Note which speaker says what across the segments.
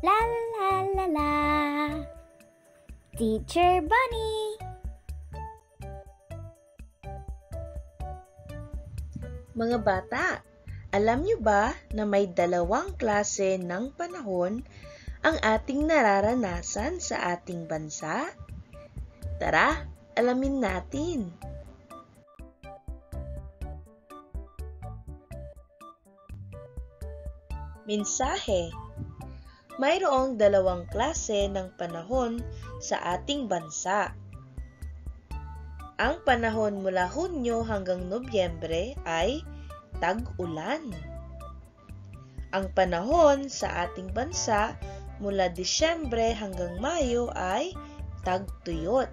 Speaker 1: La la la la. Teacher Bunny.
Speaker 2: Mga bata, alam niyo ba na may dalawang klase ng panahon ang ating nararanasan sa ating bansa? Tara, alamin natin. Mensahe. Mayroong dalawang klase ng panahon sa ating bansa. Ang panahon mula Hunyo hanggang Nobyembre ay tag-ulan. Ang panahon sa ating bansa mula Disyembre hanggang Mayo ay tagtuyot.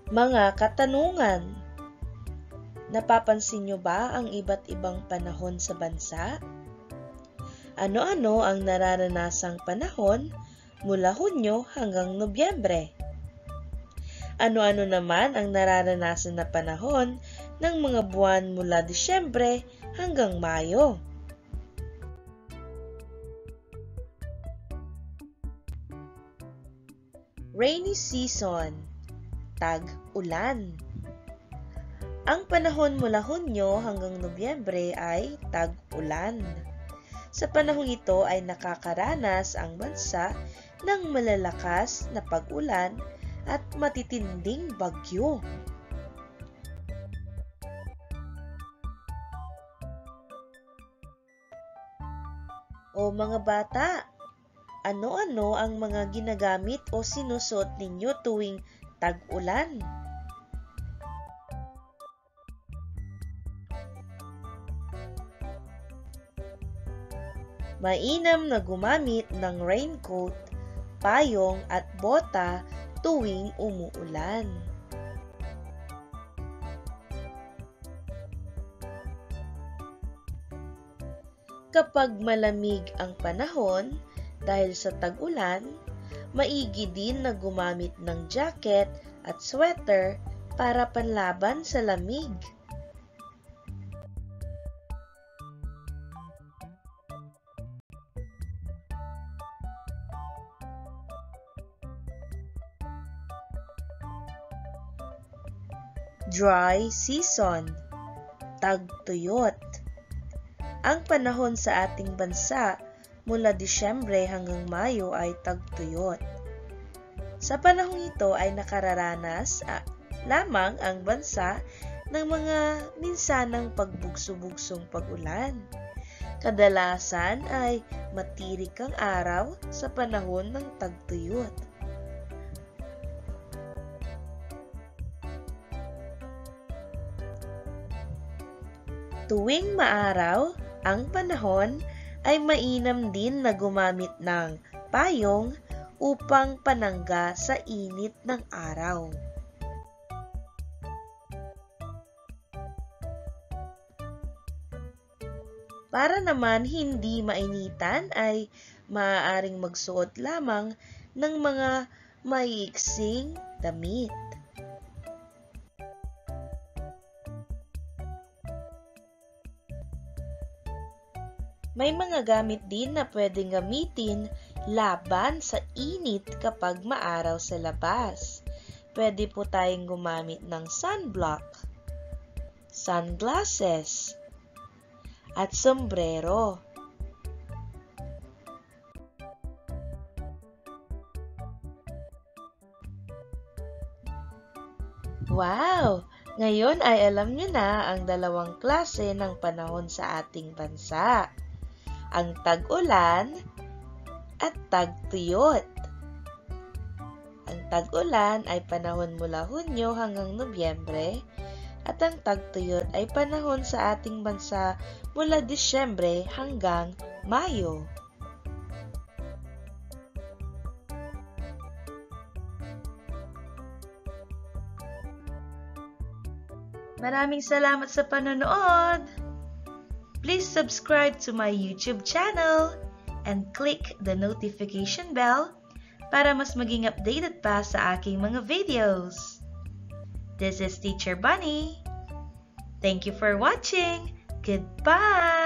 Speaker 2: Mga katanungan. Napapansin niyo ba ang iba't ibang panahon sa bansa? Ano-ano ang nararanasang panahon mula Hunyo hanggang Nobyembre? Ano-ano naman ang nararanasan na panahon ng mga buwan mula Disyembre hanggang Mayo? Rainy season, tag-ulan. Ang panahon mula Hunyo hanggang Nobyembre ay tag-ulan. Sa panahong ito ay nakakaranas ang bansa ng malalakas na pag-ulan at matitinding bagyo. O mga bata, ano-ano ang mga ginagamit o sinusuot ninyo tuwing tag-ulan? Mainam na gumamit ng raincoat, payong at bota tuwing umuulan. Kapag malamig ang panahon dahil sa tag-ulan, maigi din na gumamit ng jacket at sweater para panlaban sa lamig. Dry season, tagtuyot. Ang panahon sa ating bansa mula Disyembre hanggang Mayo ay tagtuyot. Sa panahong ito ay nakararanas lamang ang bansa ng mga minsanang pagbugso-bugsong pag-ulan. Kadalasan ay matirik ang araw sa panahon ng tagtuyot. Tuwing maaraw ang panahon ay mainam din na gumamit ng payong upang panangga sa init ng araw. Para naman hindi mainitan ay maaaring magsuot lamang ng mga maiiksing damit. May mga gamit din na pwedeng gamitin laban sa init kapag maaraw sa labas. Pwede po tayong gumamit ng sunblock, sunglasses, at sombrero. Wow! Ngayon ay alam niyo na ang dalawang klase ng panahon sa ating bansa. Ang tag-ulan at tagtuyot. Ang tag-ulan ay panahon mula Hunyo hanggang Nobyembre at ang tagtuyot ay panahon sa ating bansa mula Disyembre hanggang Mayo. Maraming salamat sa panonood! Please subscribe to my YouTube channel and click the notification bell para mas maging updated pa sa aking mga videos. This is Teacher Bunny. Thank you for watching! Goodbye!